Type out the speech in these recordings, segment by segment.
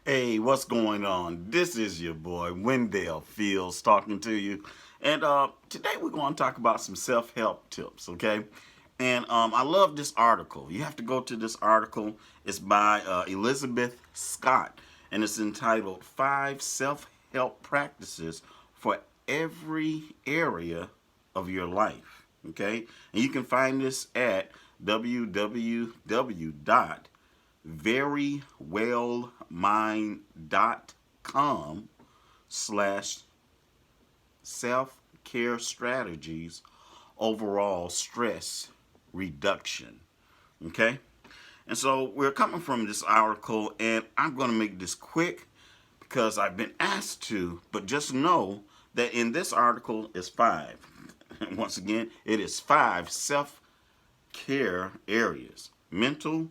Hey, what's going on? This is your boy Wendell Fields talking to you, and today we're going to talk about some self-help tips. Okay, and I love this article. You have to go to this article. It's by Elizabeth Scott, and it's entitled "Five Self-Help Practices for Every Area of Your Life." Okay, and you can find this at verywellmind.com slash self-care strategies overall stress reduction. Okay, and so we're coming from this article, and I'm going to make this quick because I've been asked to, but just know that in this article is five. Once again, it is five self-care areas: mental,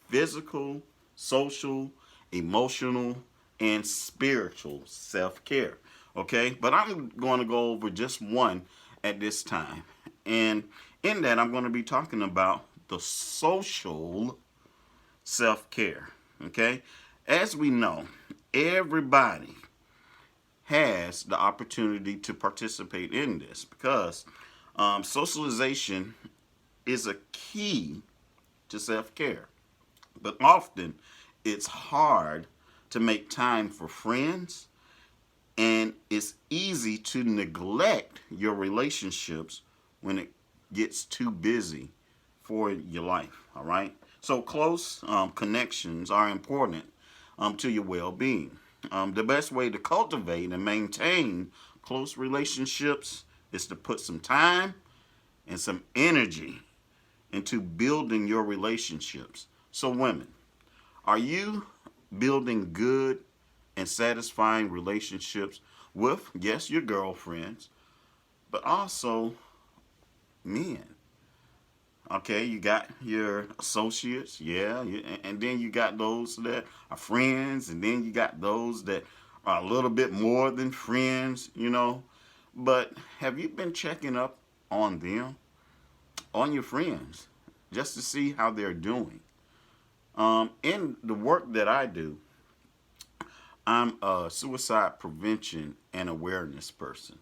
physical, social, emotional, and spiritual self-care. Okay, but I'm going to go over just one at this time. And in that, I'm going to be talking about the social self-care. Okay, as we know, everybody has the opportunity to participate in this because socialization is a key to self-care. But often it's hard to make time for friends, and it's easy to neglect your relationships when it gets too busy for your life. All right. So close connections are important to your well-being. The best way to cultivate and maintain close relationships is to put some time and some energy into building your relationships. So, women, are you building good and satisfying relationships with, yes, your girlfriends, but also men? Okay, you got your associates, yeah, and then you got those that are friends, and then you got those that are a little bit more than friends. But have you been checking up on them, on your friends, just to see how they're doing? In the work that I do, I'm a suicide prevention and awareness person.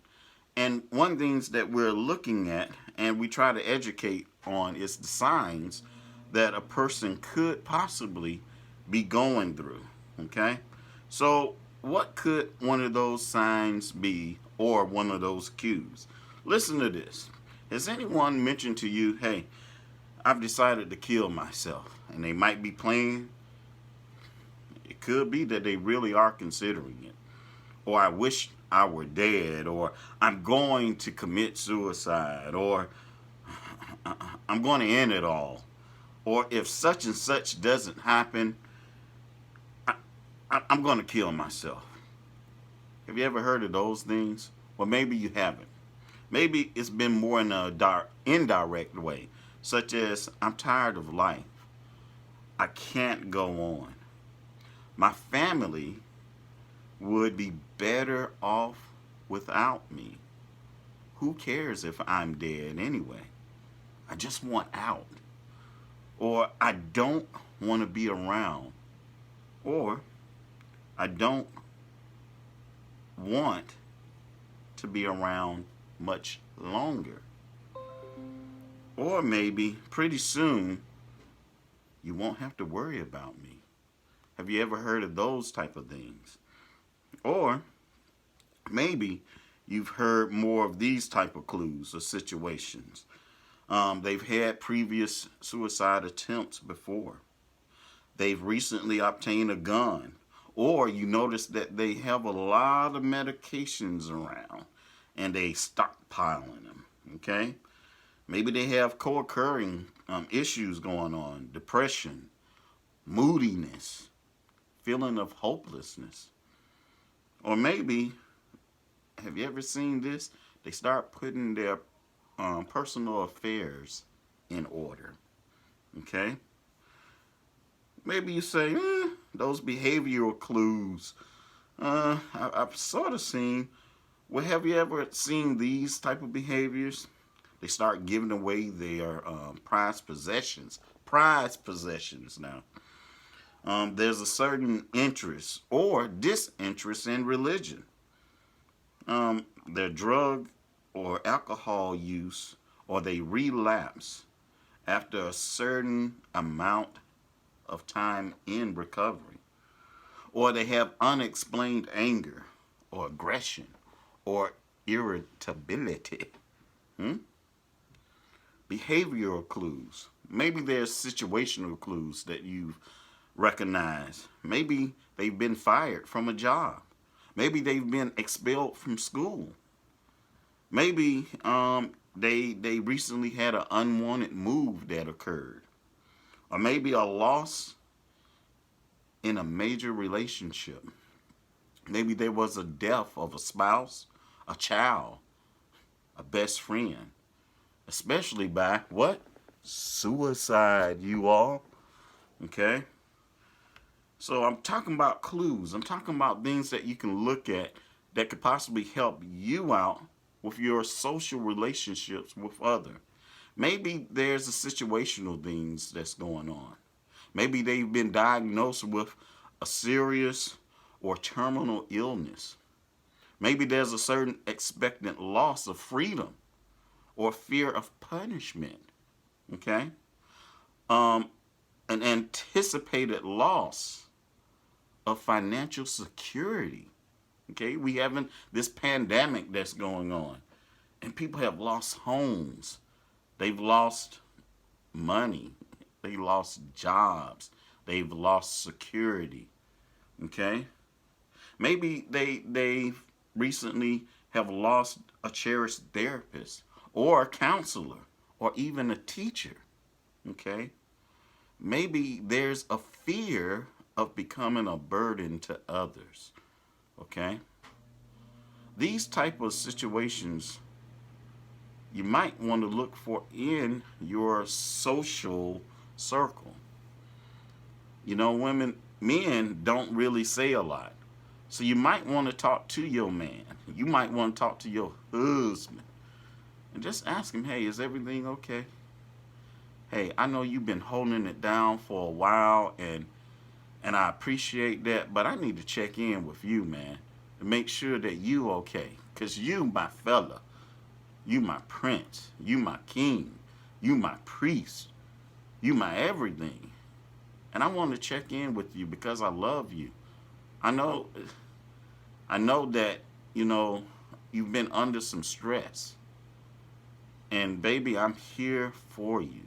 And one of the things that we're looking at and we try to educate on is the signs that a person could possibly be going through. Okay? So, what could one of those signs be or one of those cues? Listen to this. Has anyone mentioned to you, hey, I've decided to kill myself? And they might be playing. It could be that they really are considering it. Or I wish I were dead. Or I'm going to commit suicide. Or I'm going to end it all. Or if such and such doesn't happen, I'm going to kill myself. Have you ever heard of those things? Well, maybe you haven't. Maybe it's been more in a indirect way, such as I'm tired of life. I can't go on. My family would be better off without me. Who cares if I'm dead anyway? I just want out. Or I don't want to be around. Or I don't want to be around much longer. Or maybe pretty soon you won't have to worry about me. Have you ever heard of those type of things? Or maybe you've heard more of these type of clues or situations. They've had previous suicide attempts before. They've recently obtained a gun. Or you notice that they have a lot of medications around and they stockpiling them. Okay? Maybe they have co-occurring issues going on: depression, moodiness, feeling of hopelessness. Or maybe, have you ever seen this? They start putting their personal affairs in order. Okay? Maybe you say, those behavioral clues, I've sort of seen. Well, have you ever seen these type of behaviors? They start giving away their prized possessions. Prized possessions now. There's a certain interest or disinterest in religion. Their drug or alcohol use, or they relapse after a certain amount of time in recovery, or they have unexplained anger or aggression or irritability. Hmm? Behavioral clues. Maybe there's situational clues that you've recognized. Maybe they've been fired from a job. Maybe they've been expelled from school. Maybe they recently had an unwanted move that occurred, or maybe a loss in a major relationship. Maybe there was a death of a spouse, a child, a best friend, especially by what? Suicide, you all. Okay? So I'm talking about clues. I'm talking about things that you can look at that could possibly help you out with your social relationships with others. Maybe there's a situational things that's going on. Maybe they've been diagnosed with a serious or terminal illness. Maybe there's a certain expectant loss of freedom or fear of punishment. Okay? An anticipated loss of financial security. Okay? We having this pandemic that's going on, and people have lost homes. They've lost money. They lost jobs. They've lost security. Okay? Maybe they recently have lost a cherished therapist or a counselor or even a teacher. Okay? Maybe there's a fear of becoming a burden to others. Okay? These type of situations you might want to look for in your social circle. You know, men don't really say a lot. So you might want to talk to your man. You might want to talk to your husband. And just ask him, hey, is everything okay? Hey, I know you've been holding it down for a while, and I appreciate that, but I need to check in with you, man, to make sure that you okay. Because you my fella. You my prince. You my king. You my priest. You my everything. And I want to check in with you because I love you. I know that, you've been under some stress. And baby, I'm here for you.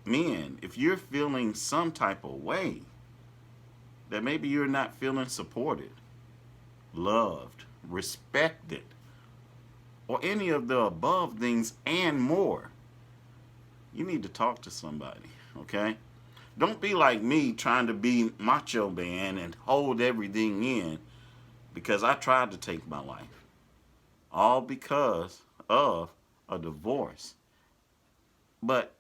Men, if you're feeling some type of way, that maybe you're not feeling supported, loved, respected, or any of the above things and more, you need to talk to somebody, okay? Don't be like me trying to be macho man and hold everything in, because I tried to take my life. All because of a divorce. But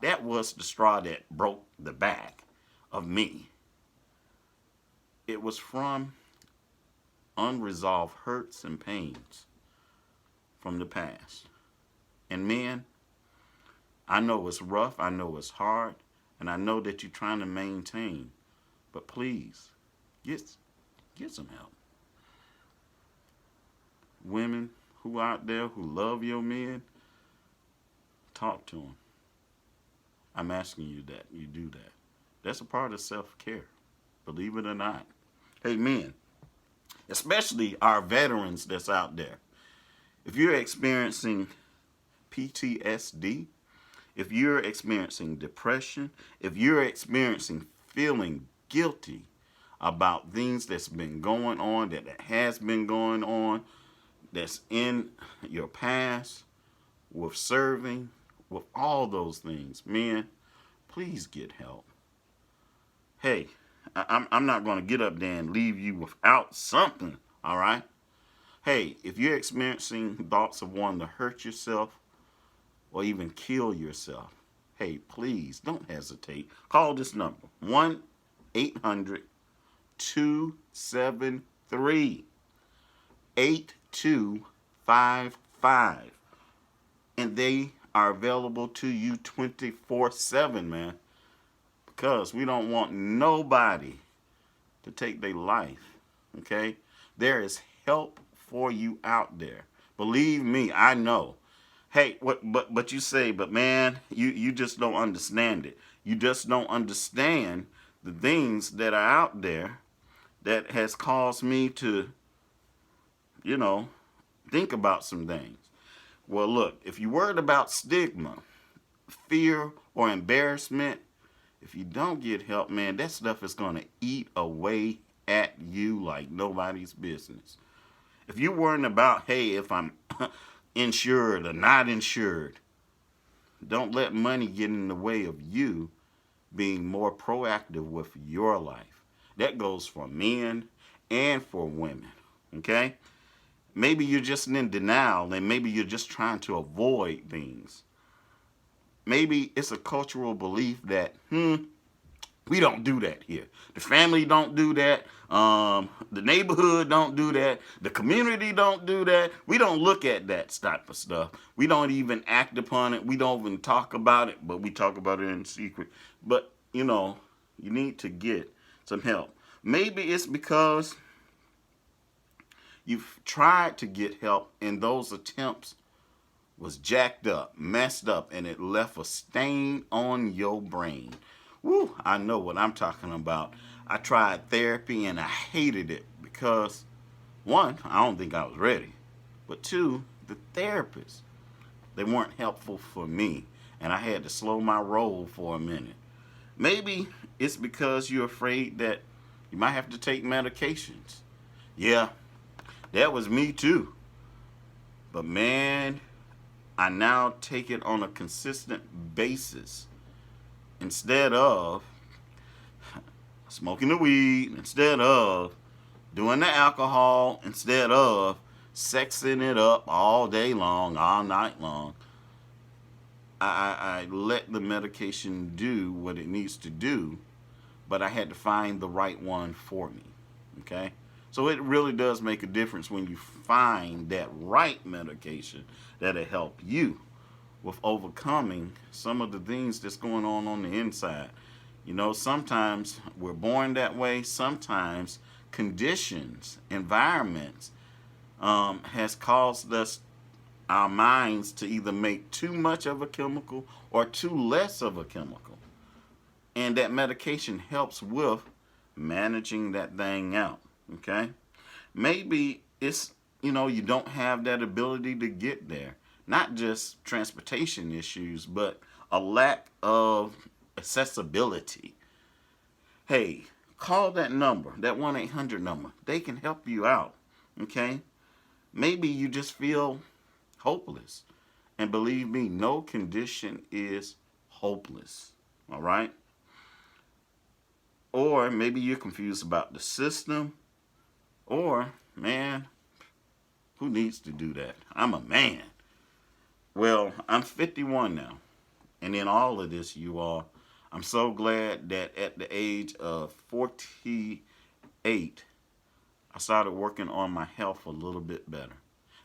that was the straw that broke the back of me. It was from unresolved hurts and pains from the past. And men, I know it's rough, I know it's hard, and I know that you're trying to maintain, but please, get some help. Women who out there who love your men, talk to them. I'm asking you that you do that. That's a part of self-care, believe it or not. Hey, men, especially our veterans that's out there, if you're experiencing PTSD, if you're experiencing depression, if you're experiencing feeling guilty about things that's been going on, that has been going on, that's in your past, with serving, with all those things, men, please get help. Hey, I'm not going to get up there and leave you without something, all right? Hey, if you're experiencing thoughts of wanting to hurt yourself or even kill yourself, hey, please don't hesitate. Call this number, 1-800-273-8255. And they are available to you 24/7, man. because we don't want nobody to take their life. Okay? There is help for you out there. Believe me, I know. Hey, but you say, but man, you just don't understand it. You just don't understand the things that are out there that has caused me to, you know, think about some things. Well, look, if you're worried about stigma, fear, or embarrassment, if you don't get help, man, that stuff is going to eat away at you like nobody's business. If you're worrying about, hey, if I'm insured or not insured, don't let money get in the way of you being more proactive with your life. That goes for men and for women. Okay? Maybe you're just in denial and maybe you're just trying to avoid things. Maybe it's a cultural belief that, we don't do that here. The family don't do that. The neighborhood don't do that. The community don't do that. We don't look at that type of stuff. We don't even act upon it. We don't even talk about it, but we talk about it in secret. But, you need to get some help. Maybe it's because you've tried to get help and those attempts was jacked up, messed up, and it left a stain on your brain. Woo, I know what I'm talking about. I tried therapy and I hated it because, one, I don't think I was ready. But two, the therapists, they weren't helpful for me. And I had to slow my roll for a minute. Maybe it's because you're afraid that you might have to take medications. Yeah, that was me too. But man, I now take it on a consistent basis. Instead of smoking the weed, instead of doing the alcohol, instead of sexing it up all day long, all night long, I let the medication do what it needs to do, but I had to find the right one for me. Okay? So it really does make a difference when you find that right medication that'll help you with overcoming some of the things that's going on the inside. Sometimes we're born that way. Sometimes conditions, environments, has caused our minds to either make too much of a chemical or too less of a chemical. And that medication helps with managing that thing out. Okay? Maybe it's, you don't have that ability to get there. Not just transportation issues, but a lack of accessibility. Hey, call that number, that 1-800 number. They can help you out, okay? Maybe you just feel hopeless. And believe me, no condition is hopeless, all right? Or maybe you're confused about the system. Or, man, who needs to do that? I'm a man. Well, I'm 51 now. And in all of this, you all, I'm so glad that at the age of 48, I started working on my health a little bit better.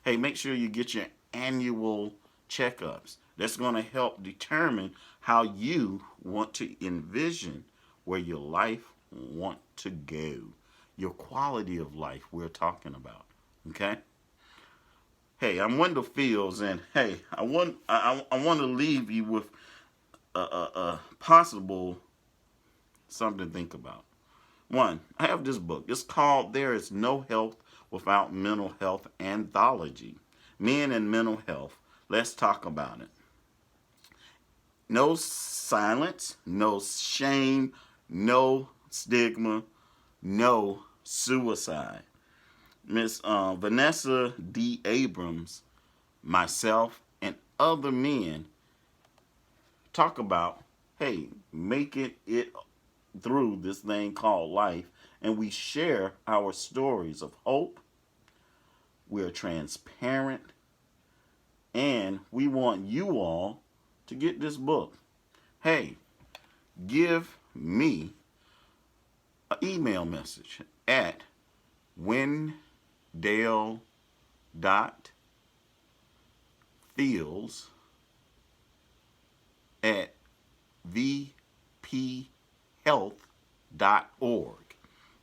Hey, make sure you get your annual checkups. That's going to help determine how you want to envision where your life want to go. Your quality of life we're talking about. Okay? Hey, I'm Wendell Fields, and hey, I want to leave you with a possible something to think about. One, I have this book. It's called "There Is No Health Without Mental Health: Anthology. Men and Mental Health." Let's talk about it. No silence, no shame, no stigma, no suicide. Miss Vanessa D. Abrams, myself, and other men talk about, hey, making it through this thing called life, and we share our stories of hope. We're transparent, and we want you all to get this book. Hey, give me an email message at wendale.fields@vp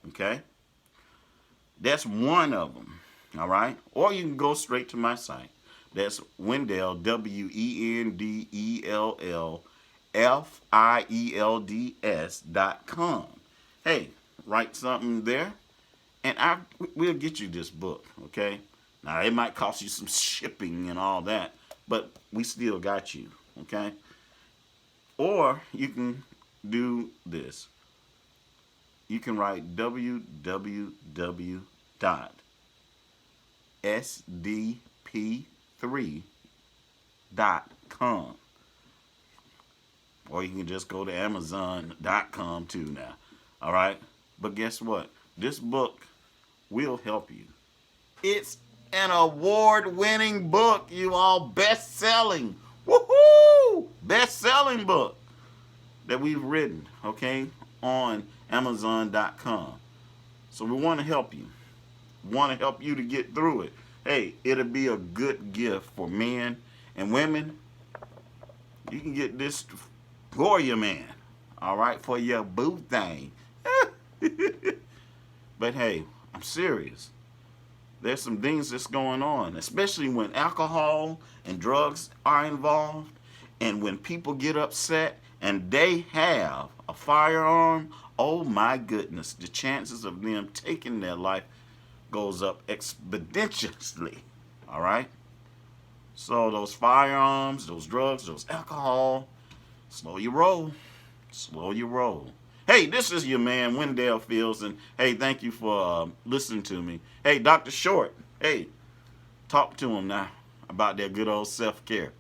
Okay? That's one of them. All right? Or you can go straight to my site. That's Wendell, WENDELLFIELDS.com. Hey, write something there, and we'll get you this book, okay? Now, it might cost you some shipping and all that, but we still got you, okay? Or you can do this. You can write www.sdp3.com. Or you can just go to Amazon.com too now. All right? But guess what? This book will help you. It's an award-winning book, you all. Best-selling. Woohoo! Best-selling book that we've written, okay, on Amazon.com. So we want to help you. We want to help you to get through it. Hey, it'll be a good gift for men and women. You can get this for your man, all right, for your boo thing. But hey, I'm serious. There's some things that's going on, especially when alcohol and drugs are involved, and when people get upset and they have a firearm. Oh my goodness, the chances of them taking their life goes up exponentially. All right? So those firearms, those drugs, those alcohol, slow your roll. Slow your roll. Hey, this is your man, Wendell Fields, and hey, thank you for listening to me. Hey, Dr. Short, hey, talk to him now about that good old self-care.